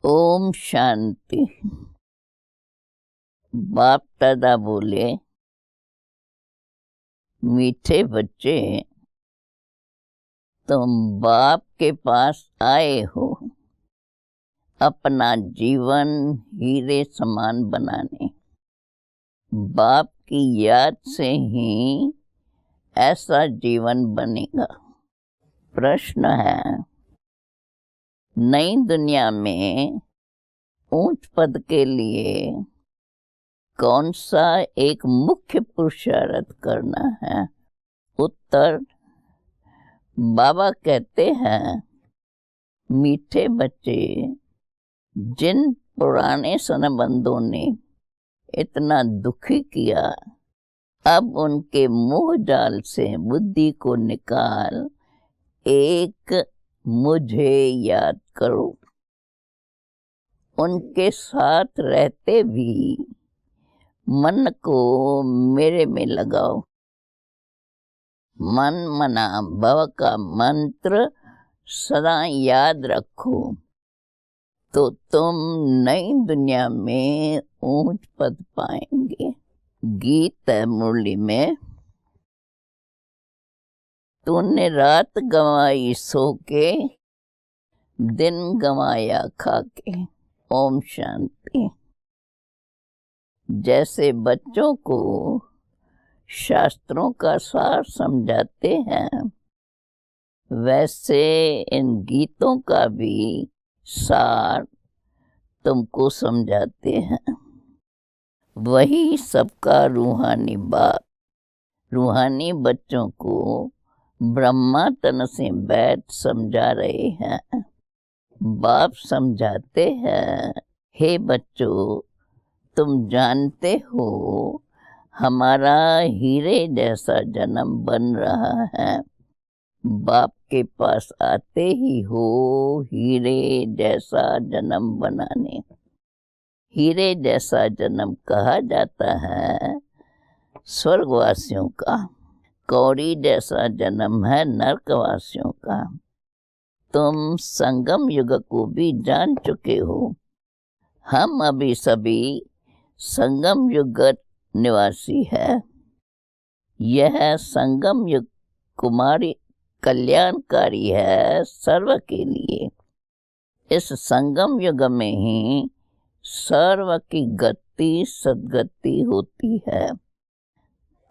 ओम शांति। बाप दादा बोले, मीठे बच्चे, तुम बाप के पास आए हो अपना जीवन हीरे समान बनाने। बाप की याद से ही ऐसा जीवन बनेगा। प्रश्न है, नई दुनिया में ऊंच पद के लिए कौन सा एक मुख्य पुरुषार्थ करना है? उत्तर, बाबा कहते हैं, मीठे बच्चे, जिन पुराने संबंधों ने इतना दुखी किया, अब उनके मोह जाल से बुद्धि को निकाल एक मुझे याद करो। उनके साथ रहते भी मन को मेरे में लगाओ। मन मना भव का मंत्र सदा याद रखो तो तुम नई दुनिया में ऊंच पद पाएंगे। गीत है मुरली में, तूने रात गंवाई सो के, दिन गंवाया खा के। ओम शांति। जैसे बच्चों को शास्त्रों का सार समझाते हैं, वैसे इन गीतों का भी सार तुमको समझाते हैं। वही सबका रूहानी बाप रूहानी बच्चों को ब्रह्मा तन से बैठ समझा रहे हैं। बाप समझाते हैं, हे बच्चों, तुम जानते हो हमारा हीरे जैसा जन्म बन रहा है। बाप के पास आते ही हो हीरे जैसा जन्म बनाने। हीरे जैसा जन्म कहा जाता है स्वर्गवासियों का, कौड़ी जैसा जन्म है नरकवासियों का। तुम संगम युग को भी जान चुके हो। हम अभी सभी संगम युग निवासी है। यह संगम युग कुमारी कल्याणकारी है सर्व के लिए। इस संगम युग में ही सर्व की गति सद्गति होती है।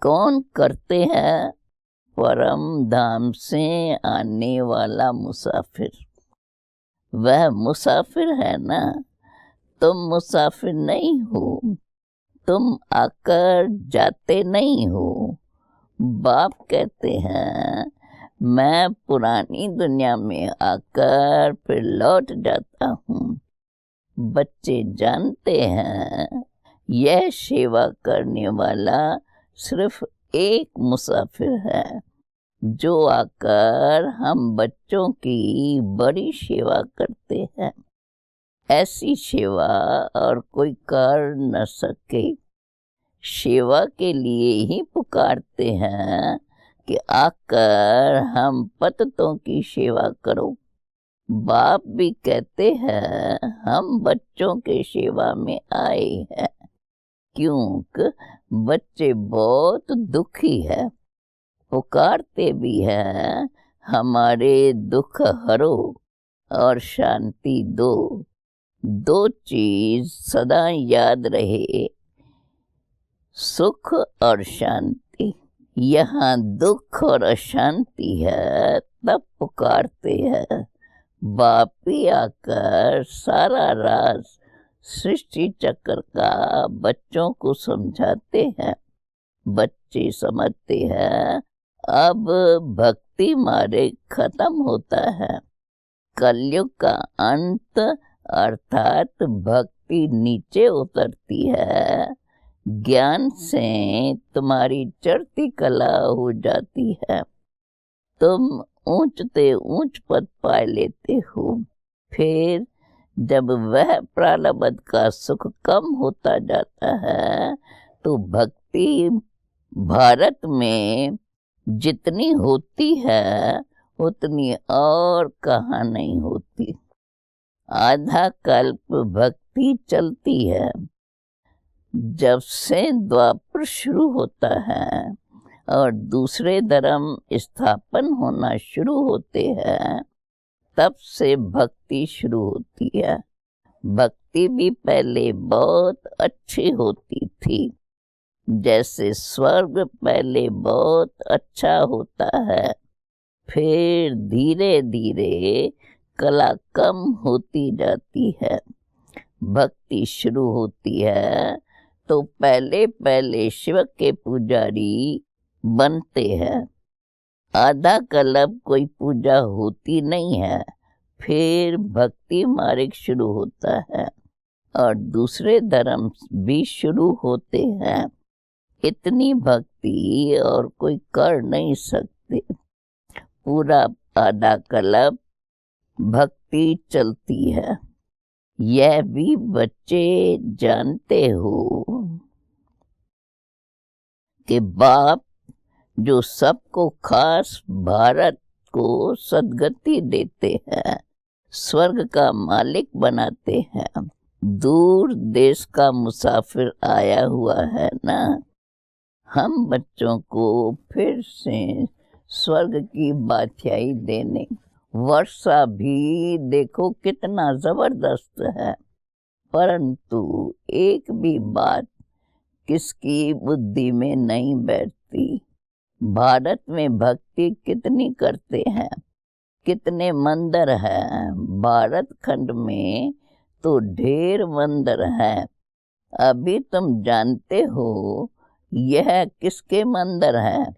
कौन करते हैं? परम धाम से आने वाला मुसाफिर। वह मुसाफिर है ना, तुम मुसाफिर नहीं हो। तुम आकर जाते नहीं हो। बाप कहते हैं, मैं पुरानी दुनिया में आकर फिर लौट जाता हूँ। बच्चे जानते हैं, यह सेवा करने वाला सिर्फ एक मुसाफिर है, जो आकर हम बच्चों की बड़ी सेवा करते हैं। ऐसी सेवा और कोई कर न सके। सेवा के लिए ही पुकारते हैं कि आकर हम पतितों की सेवा करो। बाप भी कहते हैं, हम बच्चों के सेवा में आए हैं, क्योंकि बच्चे बहुत दुखी है। पुकारते भी हैं, हमारे दुख हरो और शांति दो। दो चीज सदा याद रहे, सुख और शांति। यहाँ दुख और अशांति है, तब पुकारते हैं। बाप ही आकर सारा राज सृष्टि चक्र का बच्चों को समझाते हैं। बच्चे समझते हैं, अब भक्ति मार्ग खत्म होता है। कलयुग का अंत अर्थात भक्ति नीचे उतरती है। ज्ञान से तुम्हारी चढ़ती कला हो जाती है। तुम ऊंचते ऊंच पद पा लेते हो। फिर जब वह प्रारब्ध का सुख कम होता जाता है, तो भक्ति भारत में जितनी होती है उतनी और कहाँ नहीं होती। आधा कल्प भक्ति चलती है। जब से द्वापर शुरू होता है और दूसरे धर्म स्थापन होना शुरू होते हैं, तब से भक्ति शुरू होती है। भक्ति भी पहले बहुत अच्छी होती थी। जैसे स्वर्ग पहले बहुत अच्छा होता है, फिर धीरे धीरे कला कम होती जाती है। भक्ति शुरू होती है तो पहले पहले शिव के पुजारी बनते हैं। आधा कल्प कोई पूजा होती नहीं है, फिर भक्ति मार्ग शुरू होता है और दूसरे धर्म भी शुरू होते हैं। इतनी भक्ति और कोई कर नहीं सकते। पूरा आधा कल्प भक्ति चलती है। यह भी बच्चे जानते हो कि बाप जो सबको खास भारत को सद्गति देते हैं, स्वर्ग का मालिक बनाते हैं। दूर देश का मुसाफिर आया हुआ है ना, हम बच्चों को फिर से स्वर्ग की बादशाही देने। वर्षा भी देखो कितना जबरदस्त है, परंतु एक भी बात किसकी बुद्धि में नहीं बैठती। भारत में भक्ति कितनी करते हैं, कितने मंदिर हैं। भारत खंड में तो ढेर मंदिर हैं। अभी तुम जानते हो यह किसके मंदिर हैं?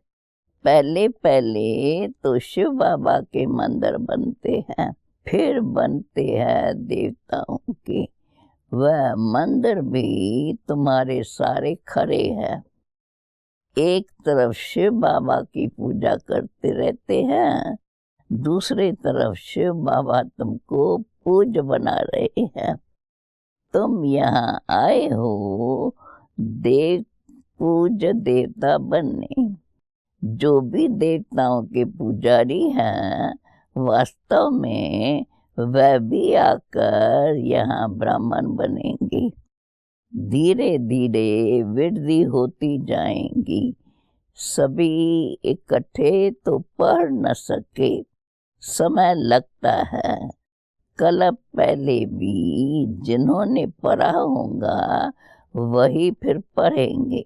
पहले पहले तो शिव बाबा के मंदिर बनते हैं, फिर बनते हैं देवताओं के। वह मंदिर भी तुम्हारे सारे खड़े हैं। एक तरफ शिव बाबा की पूजा करते रहते हैं, दूसरी तरफ शिव बाबा तुमको पूज बना रहे हैं। तुम यहाँ आए हो देव पूज देवता बनने। जो भी देवताओं के पुजारी हैं, वास्तव में वह भी आकर यहाँ ब्राह्मण बनेंगे। धीरे धीरे वृद्धि होती जाएंगी। सभी इकट्ठे तो पढ़ न सके, समय लगता है। कल्प पहले भी जिन्होंने पढ़ा होगा वही फिर पढ़ेंगे।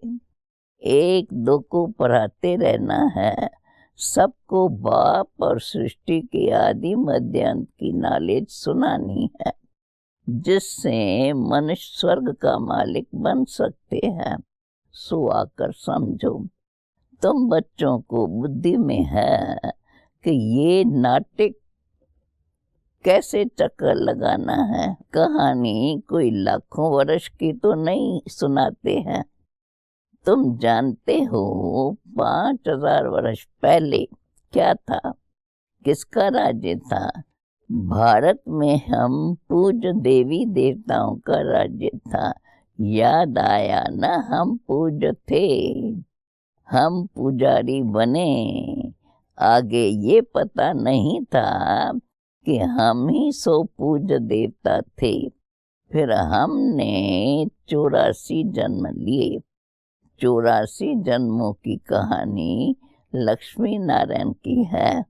एक दो को पढ़ाते रहना है। सबको बाप और सृष्टि के आदि मध्य अंत की नॉलेज सुनानी है, जिससे मनुष्य स्वर्ग का मालिक बन सकते हैं। सो आकर समझो। तुम बच्चों को बुद्धि में है कि ये नाटक कैसे चक्कर लगाना है। कहानी कोई लाखों वर्ष की तो नहीं सुनाते हैं। तुम जानते हो 5000 वर्ष पहले क्या था, किसका राज्य था? भारत में हम पूज्य देवी देवताओं का राज्य था। याद आया ना, हम पूज्य थे, हम पुजारी बने। आगे ये पता नहीं था कि हम ही सो पूज्य देवता थे। फिर हमने 84 जन्म लिए। 84 जन्मों की कहानी लक्ष्मी नारायण की है।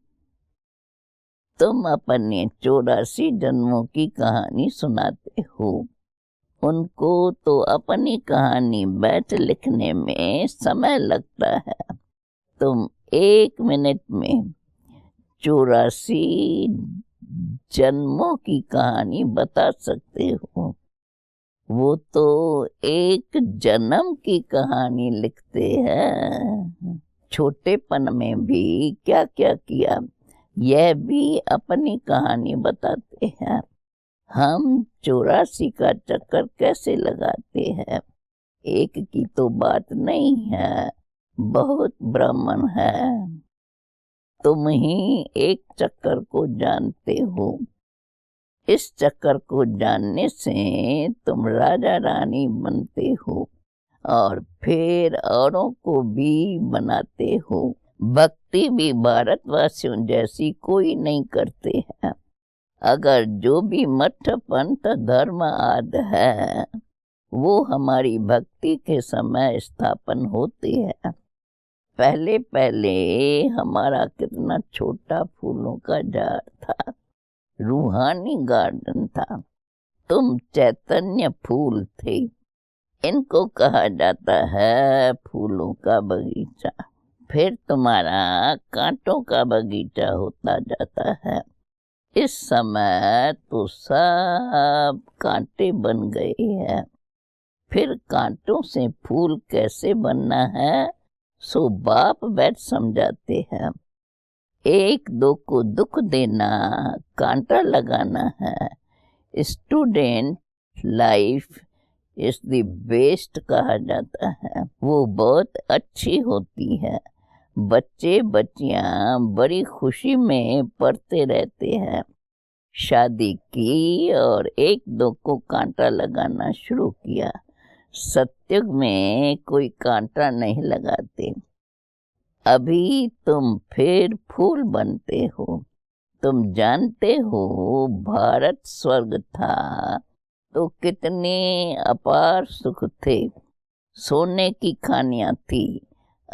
तुम अपने 84 जन्मों की कहानी सुनाते हो। उनको तो अपनी कहानी बैठ लिखने में समय लगता है। तुम 1 मिनट में 84 जन्मों की कहानी बता सकते हो। वो तो एक जन्म की कहानी लिखते हैं। छोटेपन में भी क्या क्या किया, यह भी अपनी कहानी बताते हैं। हम 84 का चक्कर कैसे लगाते हैं? एक की तो बात नहीं है, बहुत ब्राह्मण है। तुम ही एक चक्कर को जानते हो। इस चक्कर को जानने से तुम राजा रानी बनते हो और फिर औरों को भी बनाते हो। भक्ति भी भारतवासियों जैसी कोई नहीं करते हैं। अगर जो भी मठ पंथ धर्म आदि है वो हमारी भक्ति के समय स्थापन होती है। पहले पहले हमारा कितना छोटा फूलों का झाड़ था, रूहानी गार्डन था। तुम चैतन्य फूल थे। इनको कहा जाता है फूलों का बगीचा। फिर तुम्हारा कांटों का बगीचा होता जाता है। इस समय तो सब कांटे बन गए हैं। फिर कांटों से फूल कैसे बनना है सो बाप बैठ समझाते हैं। एक दो को दुख देना कांटा लगाना है। स्टूडेंट लाइफ इस द बेस्ट कहा जाता है। वो बहुत अच्छी होती है। बच्चे बच्चियां बड़ी खुशी में पढ़ते रहते हैं। शादी की और एक दो को कांटा लगाना शुरू किया। सत्युग में कोई कांटा नहीं लगाते। अभी तुम फिर फूल बनते हो। तुम जानते हो भारत स्वर्ग था तो कितने अपार सुख थे। सोने की खानियां थी,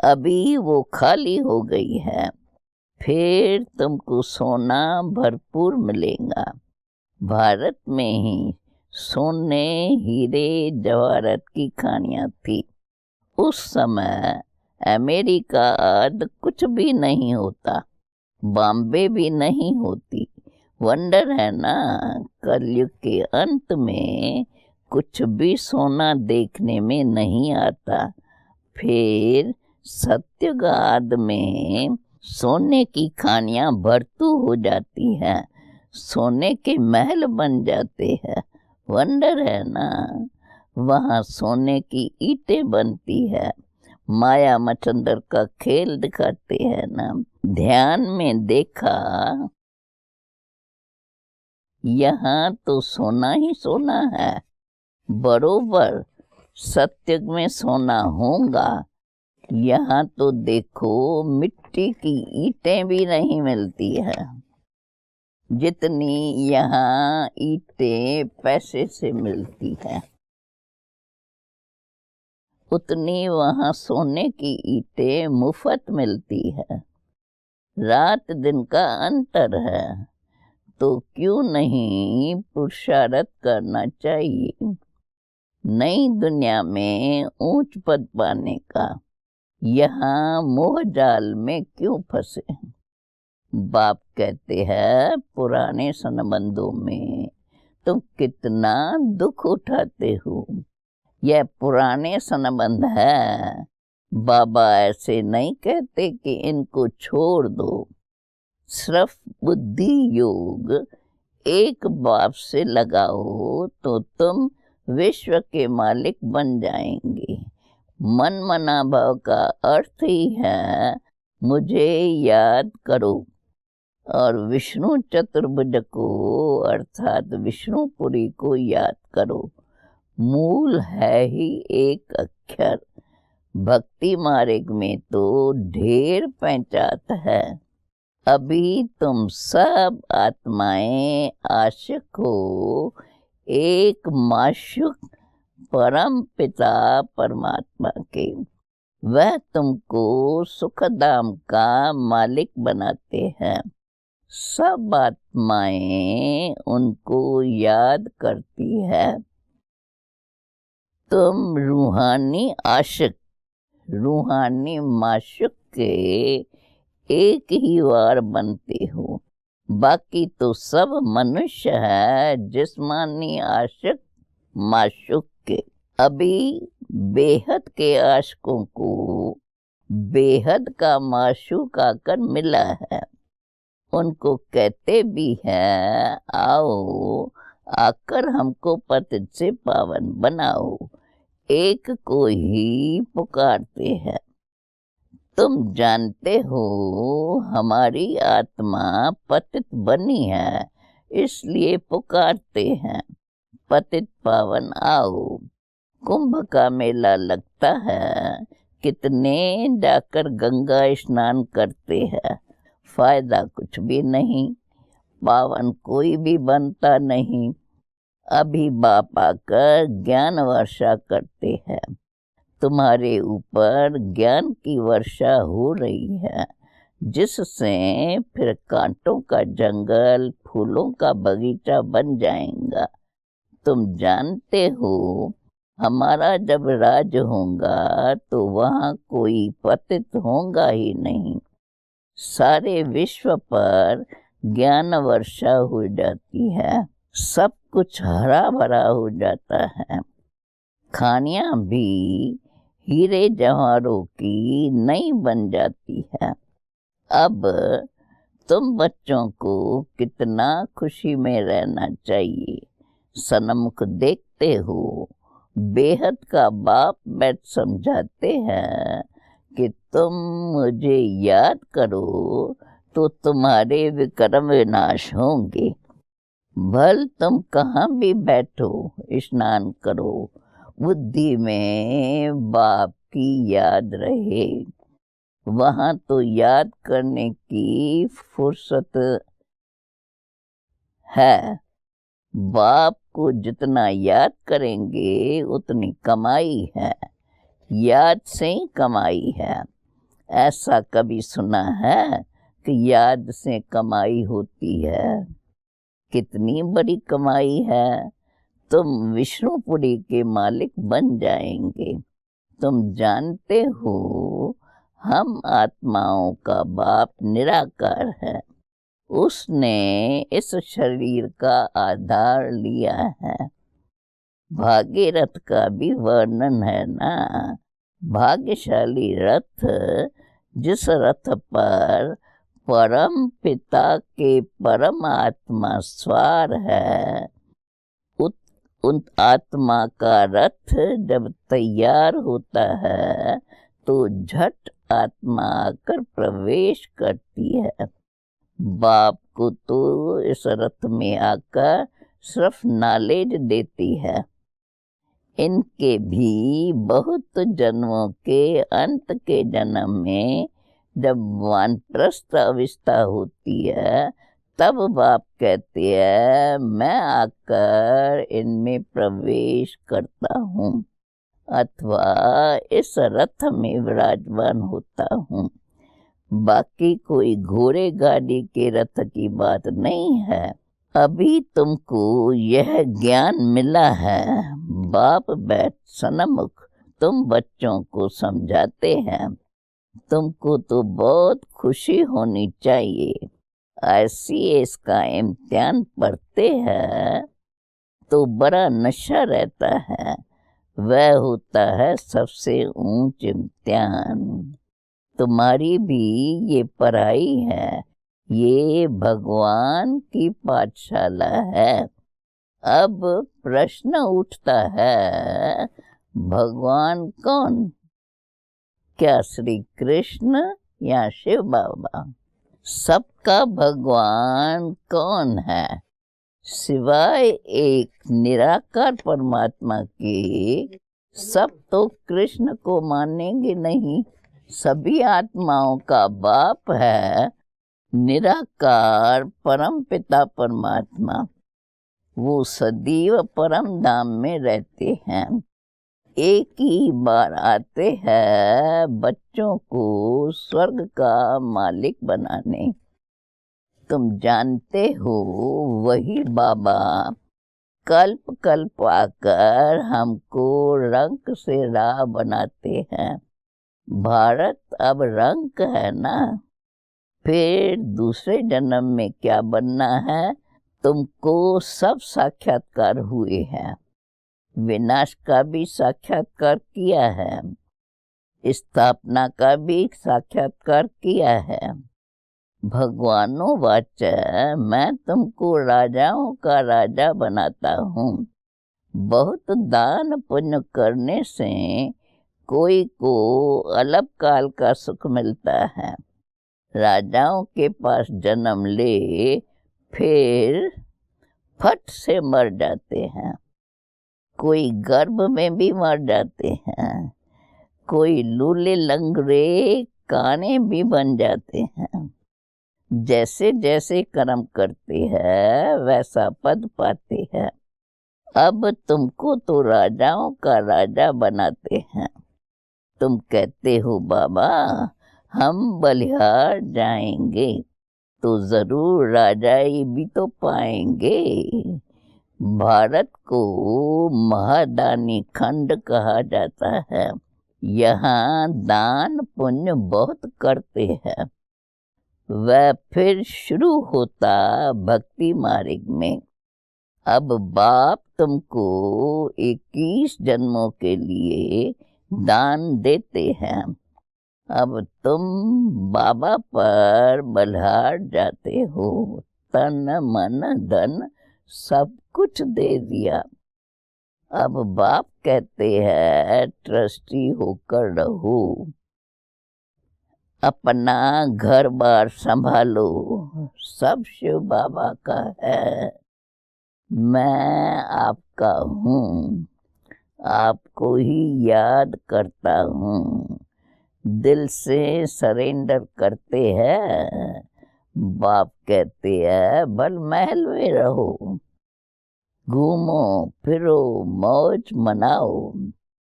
अभी वो खाली हो गई है। फिर तुमको सोना भरपूर मिलेगा। भारत में ही सोने हीरे जवाहरात की खानियां थी। उस समय अमेरिका आदि कुछ भी नहीं होता, बॉम्बे भी नहीं होती। वंडर है ना, कलयुग के अंत में कुछ भी सोना देखने में नहीं आता। फिर सत्ययुग में सोने की खानियां भरतू हो जाती हैं, सोने के महल बन जाते हैं। वंडर है ना, वहाँ सोने की ईंटें बनती है। माया मचंदर का खेल दिखाते हैं ना। ध्यान में देखा, यहाँ तो सोना ही सोना है। बरोबर सत्युग में सोना होगा। यहाँ तो देखो मिट्टी की ईंटें भी नहीं मिलती है। जितनी यहाँ ईंटें पैसे से मिलती है उतनी वहाँ सोने की ईंटें मुफ्त मिलती है। रात दिन का अंतर है तो क्यों नहीं पुरुषार्थ करना चाहिए। नई दुनिया में ऊंच पद पाने का यहाँ मोह जाल में क्यों फंसे। बाप कहते हैं पुराने संबंधों में तुम कितना दुख उठाते हो। यह पुराने संबंध है। बाबा ऐसे नहीं कहते कि इनको छोड़ दो। सिर्फ बुद्धि योग एक बाप से लगाओ तो तुम विश्व के मालिक बन जाएंगे। मन मना भाव का अर्थ ही है मुझे याद करो। और विष्णु चतुर्भुज को अर्थात विष्णुपुरी को याद करो। मूल है ही एक अक्षर। भक्ति मार्ग में तो ढेर पहचात है। अभी तुम सब आत्माएं आशिक हो एक माशुक परम पिता परमात्मा के। वह तुमको सुखधाम का मालिक बनाते हैं। सब आत्माएं उनको याद करती है। तुम रूहानी आशिक रूहानी माशुक के एक ही बार बनते हो। बाकी तो सब मनुष्य है जिस्मानी आशिक माशुक के। अभी बेहद के आशिकों को बेहद का माशुक आकर मिला है। उनको कहते भी हैं आओ आकर हमको पतित से पावन बनाओ। एक को ही पुकारते हैं। तुम जानते हो हमारी आत्मा पतित बनी है इसलिए पुकारते हैं पतित पावन आओ। कुंभ का मेला लगता है, कितने जाकर गंगा स्नान करते हैं, फायदा कुछ भी नहीं। पावन कोई भी बनता नहीं। अभी बाप आकर ज्ञान वर्षा करते हैं। तुम्हारे ऊपर ज्ञान की वर्षा हो रही है, जिससे फिर कांटों का जंगल, फूलों का बगीचा बन जाएगा। तुम जानते हो, हमारा जब राज होगा तो वहाँ कोई पतित होगा ही नहीं। सारे विश्व पर ज्ञान वर्षा हो जाती है, सब कुछ हरा भरा हो जाता है। खानियाँ भी हीरे जवाहरों की नई बन जाती है। अब तुम बच्चों को कितना खुशी में रहना चाहिए। सन्मुख देखते हो, बेहद का बाप बैठ समझाते हैं कि तुम मुझे याद करो तो तुम्हारे विक्रम विनाश होंगे। भल तुम कहाँ भी बैठो, स्नान करो, बुद्धि में बाप की याद रहे। वहाँ तो याद करने की फुर्सत है। बाप को जितना याद करेंगे उतनी कमाई है। याद से ही कमाई है। ऐसा कभी सुना है कि याद से कमाई होती है? कितनी बड़ी कमाई है। तुम विष्णुपुरी के मालिक बन जाएंगे। तुम जानते हो, हम आत्माओं का बाप निराकार है। उसने इस शरीर का आधार लिया है। भागीरथ का भी वर्णन है ना। भाग्यशाली रथ, जिस रथ पर परम पिता के परम आत्मा सवार है। उन आत्मा का रथ जब तैयार होता है तो झट आत्मा आकर प्रवेश करती है। बाप को तो इस रथ में आकर सिर्फ नॉलेज देती है। इनके भी बहुत जन्मों के अंत के जन्म में जब वानप्रस्थ अवस्था होती है, तब बाप कहते हैं मैं आकर इनमें प्रवेश करता हूँ अथवा इस रथ में विराजमान होता हूँ। बाकी कोई घोड़े गाड़ी के रथ की बात नहीं है। अभी तुमको यह ज्ञान मिला है। बाप बैठ सन्मुख तुम बच्चों को समझाते हैं। तुमको तो बहुत खुशी होनी चाहिए। ICS का इम्तिहान पढ़ते हैं तो बड़ा नशा रहता है। वह होता है सबसे ऊंच इम्तिहान। तुम्हारी भी ये पढ़ाई है। ये भगवान की पाठशाला है। अब प्रश्न उठता है, भगवान कौन? क्या श्री कृष्ण या शिव बाबा? सबका भगवान कौन है? सिवाय एक निराकार परमात्मा के सब तो कृष्ण को मानेंगे नहीं। सभी आत्माओं का बाप है निराकार परम पिता परमात्मा। वो सदैव परम धाम में रहते हैं। एक ही बार आते हैं बच्चों को स्वर्ग का मालिक बनाने। तुम जानते हो, वही बाबा कल्प कल्प आकर हमको रंक से राह बनाते हैं। भारत अब रंक है ना। फिर दूसरे जन्म में क्या बनना है? तुमको सब साक्षात्कार हुए हैं। विनाश का भी साक्षात्कार किया है, स्थापना का भी साक्षात्कार किया है। भगवानो वाच मैं तुमको राजाओं का राजा बनाता हूँ। बहुत दान पुण्य करने से कोई को अल्प काल का सुख मिलता है। राजाओं के पास जन्म ले फिर फट से मर जाते हैं। कोई गर्भ में भी मर जाते हैं। कोई लूले लंगड़े काने भी बन जाते हैं। जैसे जैसे कर्म करते हैं वैसा पद पाते हैं। अब तुमको तो राजाओं का राजा बनाते हैं। तुम कहते हो बाबा हम बलिहार जाएंगे तो जरूर राजाई भी तो पाएंगे। भारत को महादानी खंड कहा जाता है। यहाँ दान पुण्य बहुत करते हैं। वह फिर शुरू होता भक्ति मार्ग में। अब बाप तुमको 21 जन्मों के लिए दान देते हैं। अब तुम बाबा पर बल्हार जाते हो। तन मन धन सब कुछ दे दिया। अब बाप कहते हैं ट्रस्टी होकर रहो। अपना घर बार संभालो। सब शिव बाबा का है। मैं आपका हूँ। आपको ही याद करता हूँ। दिल से सरेंडर करते हैं। बाप कहते हैं बल महल में रहो। घूमो फिरो मौज मनाओ।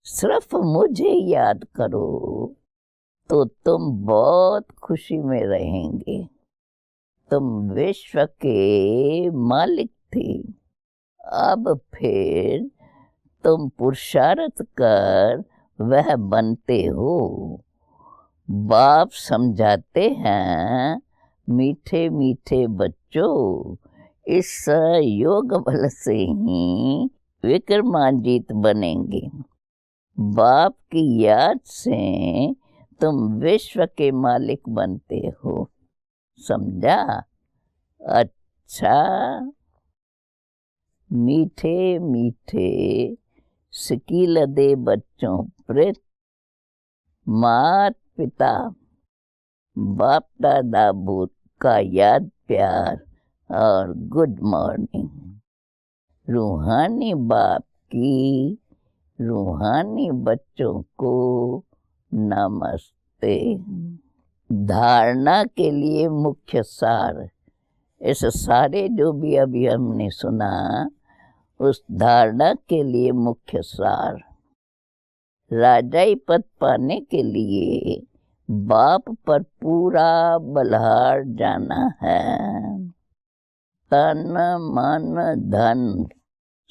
सिर्फ मुझे याद करो तो तुम बहुत खुशी में रहेंगे। तुम विश्व के मालिक थे। अब फिर तुम पुरुषार्थ कर वह बनते हो। बाप समझाते हैं मीठे मीठे बच्चों, इस योग बल से ही विक्रमाजीत बनेंगे। बाप की याद से तुम विश्व के मालिक बनते हो। समझा? अच्छा। मीठे मीठे सिकील दे बच्चों प्रेत, मात पिता बाप दादा भूत का याद प्यार और गुड मॉर्निंग। रूहानी बाप की रूहानी बच्चों को नमस्ते। धारणा के लिए मुख्य सार। इस सारे जो भी अभी हमने सुना उस धारणा के लिए मुख्य सार। राजाई पद पाने के लिए बाप पर पूरा बल्हार जाना है। तन मन धन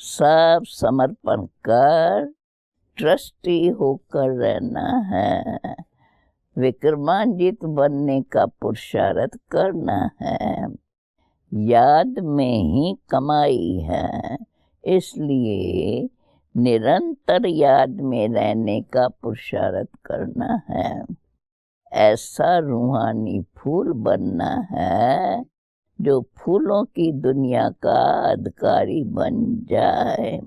सब समर्पण कर ट्रस्टी होकर रहना है। विक्रमाजीत बनने का पुरुषार्थ करना है। याद में ही कमाई है, इसलिए निरंतर याद में रहने का पुरुषार्थ करना है। ऐसा रूहानी फूल बनना है जो फूलों की दुनिया का अधिकारी बन जाए।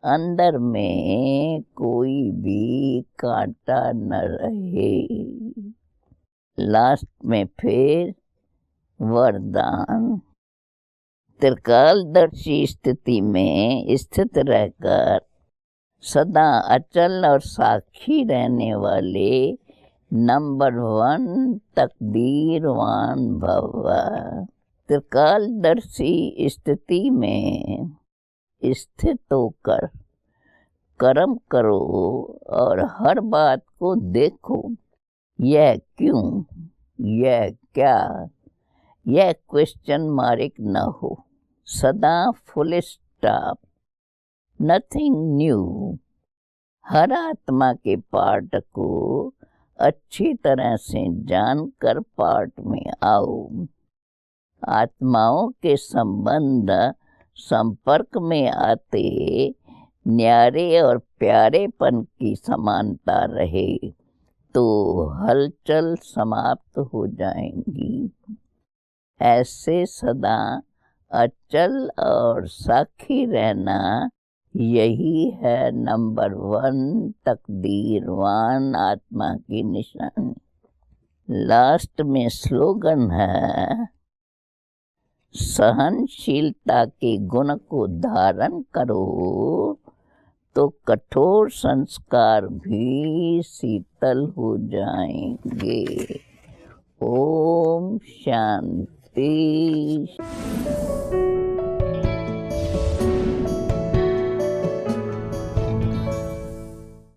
अंदर में कोई भी कांटा न रहे। लास्ट में फिर वरदान। त्रिकालदर्शी स्थिति में स्थित रहकर सदा अचल और साक्षी रहने वाले नंबर 1 तकदीरवान भव। त्रिकालदर्शी स्थिति में स्थित होकर कर्म करो और हर बात को देखो। यह क्यों, यह क्या, यह क्वेश्चन मार्क न हो। सदा फुल स्टॉप, नथिंग न्यू। हर आत्मा के पार्ट को अच्छी तरह से जानकर पार्ट में आओ। आत्माओं के संबंध संपर्क में आते न्यारे और प्यारेपन की समानता रहे तो हलचल समाप्त हो जाएंगी। ऐसे सदा अचल और साक्षी रहना, यही है नंबर 1 तकदीरवान आत्मा की निशानी। लास्ट में स्लोगन है, सहनशीलता के गुण को धारण करो तो कठोर संस्कार भी शीतल हो जाएंगे। ओम शांति।